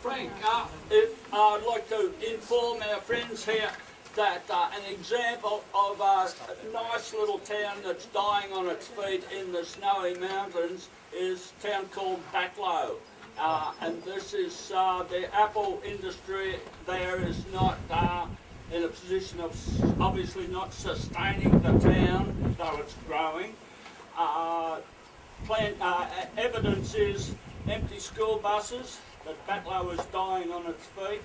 Frank, I'd like to inform our friends here that an example of a nice little town that's dying on its feet in the snowy mountains is a town called Batlow. And this is the apple industry there is not in a position of obviously not sustaining the town, though it's growing. Evidence is empty school buses, that Batlow is dying on its feet.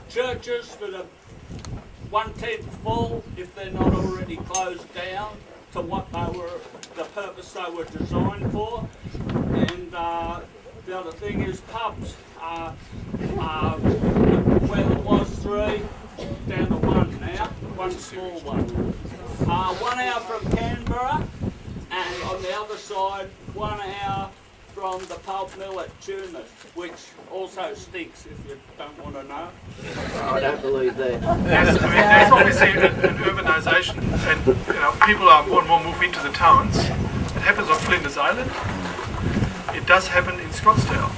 Churches that are 1/10 full, if they're not already closed down to what they were, the purpose they were designed for. And the other thing is pubs. Where there was 3, down to 1 now, 1 small one. 1 hour from Canberra, and on the other side, 1 hour from the pulp mill at Tunis, which also stinks, if you don't want to know. I don't believe that. There's obviously an urbanisation, and people are more and more moving into the towns. It happens on Flinders Island. It does happen in Scottsdale.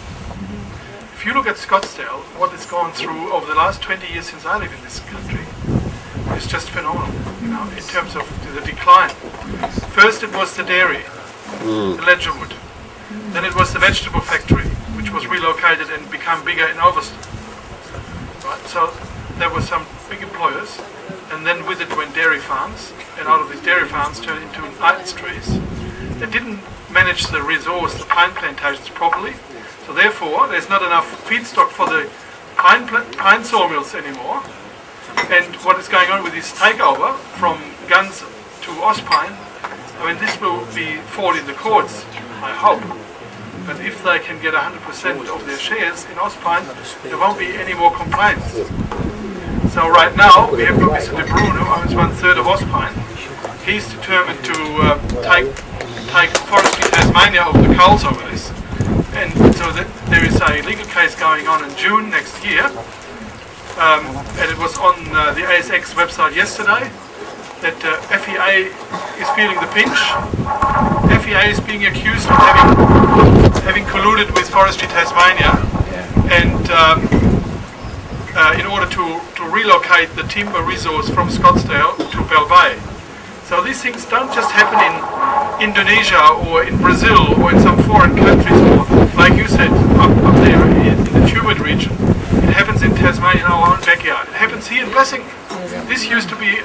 If you look at Scottsdale, what it's gone through over the last 20 years since I live in this country, it's just phenomenal, in terms of the decline. First it was the dairy, the Ledgerwood. Then it was the vegetable factory, which was relocated and became bigger in Ulverston. Right, so there were some big employers, and then with it went dairy farms, and out of these dairy farms turned into industries. They didn't manage the resource, the pine plantations properly, so therefore there's not enough feedstock for the pine sawmills anymore. And what is going on with this takeover from Guns to Ospine, this will fall in the courts, I hope. But if they can get 100% of their shares in Ospine, there won't be any more complaints. So right now we have got Mr. De Bruin, who owns 1/3 of Ospine. He's determined to take Forestry Tasmania over the coals over this. And so there is a legal case going on in June next year. And it was on the ASX website yesterday that FEA is feeling the pinch. FEA is being accused of having colluded with Forestry Tasmania, and in order to relocate the timber resource from Scottsdale to Belvay. So these things don't just happen in Indonesia or in Brazil or in some foreign countries, or like you said, up there in the Turbid region. It happens in Tasmania, in our own backyard. It happens here in Blessing. This used to be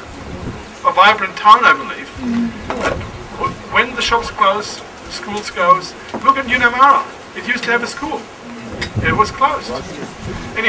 a vibrant town, I believe. But when the shops close, the schools goes. Look at Unamara. It used to have a school. It was closed. Anyway.